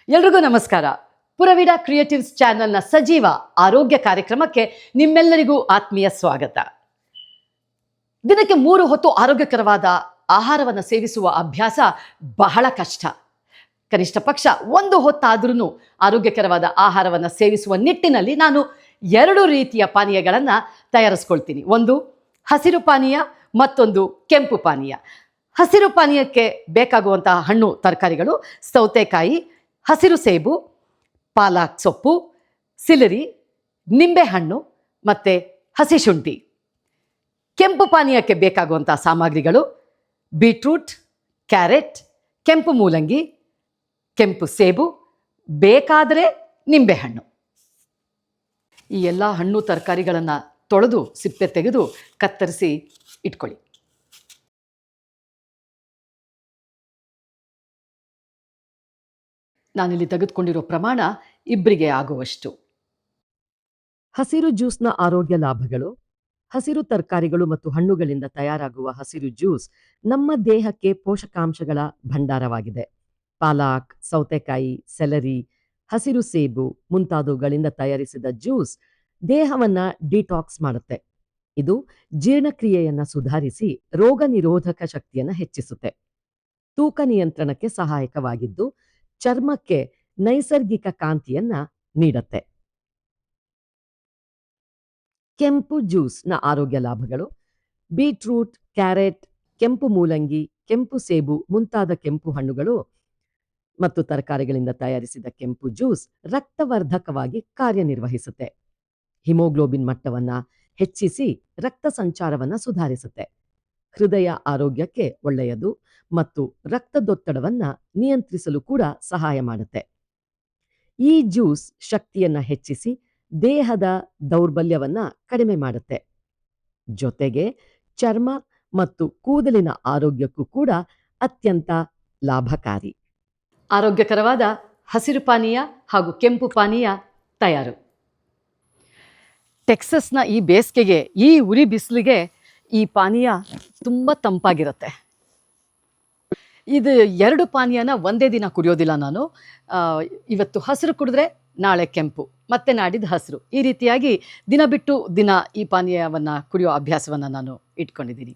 ಎಲ್ರಿಗೂ ನಮಸ್ಕಾರ. ಪುರವಿಡ ಕ್ರಿಯೇಟಿವ್ಸ್ ಚಾನೆಲ್ನ ಸಜೀವ ಆರೋಗ್ಯ ಕಾರ್ಯಕ್ರಮಕ್ಕೆ ನಿಮ್ಮೆಲ್ಲರಿಗೂ ಆತ್ಮೀಯ ಸ್ವಾಗತ. ದಿನಕ್ಕೆ 3 ಹೊತ್ತು ಆರೋಗ್ಯಕರವಾದ ಆಹಾರವನ್ನು ಸೇವಿಸುವ ಅಭ್ಯಾಸ ಬಹಳ ಕಷ್ಟ. ಕನಿಷ್ಠ ಪಕ್ಷ 1 ಹೊತ್ತಾದ್ರೂ ಆರೋಗ್ಯಕರವಾದ ಆಹಾರವನ್ನು ಸೇವಿಸುವ ನಿಟ್ಟಿನಲ್ಲಿ ನಾನು 2 ರೀತಿಯ ಪಾನೀಯಗಳನ್ನು ತಯಾರಿಸ್ಕೊಳ್ತೀನಿ. ಒಂದು ಹಸಿರು ಪಾನೀಯ, ಮತ್ತೊಂದು ಕೆಂಪು ಪಾನೀಯ. ಹಸಿರು ಪಾನೀಯಕ್ಕೆ ಬೇಕಾಗುವಂತಹ ಹಣ್ಣು ತರಕಾರಿಗಳು ಸೌತೆಕಾಯಿ, ಹಸಿರು ಸೇಬು, ಪಾಲಕ್ ಸೊಪ್ಪು, ಸಿಲರಿ, ನಿಂಬೆಹಣ್ಣು ಮತ್ತು ಹಸಿ ಶುಂಠಿ. ಕೆಂಪು ಪಾನೀಯಕ್ಕೆ ಬೇಕಾಗುವಂಥ ಸಾಮಗ್ರಿಗಳು ಬೀಟ್ರೂಟ್, ಕ್ಯಾರೆಟ್, ಕೆಂಪು ಮೂಲಂಗಿ, ಕೆಂಪು ಸೇಬು, ಬೇಕಾದರೆ ನಿಂಬೆಹಣ್ಣು. ಈ ಎಲ್ಲ ಹಣ್ಣು ತರಕಾರಿಗಳನ್ನು ತೊಳೆದು ಸಿಪ್ಪೆ ತೆಗೆದು ಕತ್ತರಿಸಿ ಇಟ್ಕೊಳ್ಳಿ. ನಾನಿಲ್ಲಿ ತೆಗೆದುಕೊಂಡಿರೋ ಪ್ರಮಾಣ ಇಬ್ಬರಿಗೆ ಆಗುವಷ್ಟು. ಹಸಿರು ಜ್ಯೂಸ್ನ ಆರೋಗ್ಯ ಲಾಭಗಳು. ಹಸಿರು ತರಕಾರಿಗಳು ಮತ್ತು ಹಣ್ಣುಗಳಿಂದ ತಯಾರಾಗುವ ಹಸಿರು ಜ್ಯೂಸ್ ನಮ್ಮ ದೇಹಕ್ಕೆ ಪೋಷಕಾಂಶಗಳ ಭಂಡಾರವಾಗಿದೆ. ಪಾಲಕ್, ಸೌತೆಕಾಯಿ, ಸೆಲರಿ, ಹಸಿರು ಸೇಬು ಮುಂತಾದವುಗಳಿಂದ ತಯಾರಿಸಿದ ಜ್ಯೂಸ್ ದೇಹವನ್ನ ಡಿಟಾಕ್ಸ್ ಮಾಡುತ್ತೆ. ಇದು ಜೀರ್ಣಕ್ರಿಯೆಯನ್ನು ಸುಧಾರಿಸಿ ರೋಗ ನಿರೋಧಕ ಶಕ್ತಿಯನ್ನು ಹೆಚ್ಚಿಸುತ್ತೆ. ತೂಕ ನಿಯಂತ್ರಣಕ್ಕೆ ಸಹಾಯಕವಾಗಿದ್ದು ಚರ್ಮಕ್ಕೆ ನೈಸರ್ಗಿಕ ಕಾಂತಿಯನ್ನ ನೀಡುತ್ತೆ. ಕೆಂಪು ಜ್ಯೂಸ್ನ ಆರೋಗ್ಯ ಲಾಭಗಳು. ಬೀಟ್ರೂಟ್, ಕ್ಯಾರೆಟ್, ಕೆಂಪು ಮೂಲಂಗಿ, ಕೆಂಪು ಸೇಬು ಮುಂತಾದ ಕೆಂಪು ಹಣ್ಣುಗಳು ಮತ್ತು ತರಕಾರಿಗಳಿಂದ ತಯಾರಿಸಿದ ಕೆಂಪು ಜ್ಯೂಸ್ ರಕ್ತವರ್ಧಕವಾಗಿ ಕಾರ್ಯನಿರ್ವಹಿಸುತ್ತೆ. ಹಿಮೋಗ್ಲೋಬಿನ್ ಮಟ್ಟವನ್ನ ಹೆಚ್ಚಿಸಿ ರಕ್ತ ಸಂಚಾರವನ್ನು ಸುಧಾರಿಸುತ್ತೆ. ಹೃದಯ ಆರೋಗ್ಯಕ್ಕೆ ಒಳ್ಳೆಯದು ಮತ್ತು ರಕ್ತದೊತ್ತಡವನ್ನ ನಿಯಂತ್ರಿಸಲು ಕೂಡ ಸಹಾಯ ಮಾಡುತ್ತೆ. ಈ ಜ್ಯೂಸ್ ಶಕ್ತಿಯನ್ನ ಹೆಚ್ಚಿಸಿ ದೇಹದ ದೌರ್ಬಲ್ಯವನ್ನ ಕಡಿಮೆ ಮಾಡುತ್ತೆ. ಜೊತೆಗೆ ಚರ್ಮ ಮತ್ತು ಕೂದಲಿನ ಆರೋಗ್ಯಕ್ಕೂ ಕೂಡ ಅತ್ಯಂತ ಲಾಭಕಾರಿ. ಆರೋಗ್ಯಕರವಾದ ಹಸಿರು ಪಾನೀಯ ಹಾಗೂ ಕೆಂಪು ಪಾನೀಯ ತಯಾರು. ಟೆಕ್ಸಸ್ನ ಈ ಬೇಸಿಗೆಗೆ, ಈ ಉರಿ ಬಿಸಿಲಿಗೆ ಈ ಪಾನೀಯ ತುಂಬ ತಂಪಾಗಿರುತ್ತೆ. ಇದು 2 ಪಾನೀಯನ ಒಂದೇ ದಿನ ಕುಡಿಯೋದಿಲ್ಲ ನಾನು. ಇವತ್ತು ಹಸಿರು ಕುಡಿದ್ರೆ ನಾಳೆ ಕೆಂಪು, ಮತ್ತೆ ನಾಡಿದ್ದು ಹಸಿರು, ಈ ರೀತಿಯಾಗಿ ದಿನ ಬಿಟ್ಟು ದಿನ ಈ ಪಾನೀಯವನ್ನು ಕುಡಿಯೋ ಅಭ್ಯಾಸವನ್ನು ನಾನು ಇಟ್ಕೊಂಡಿದ್ದೀನಿ.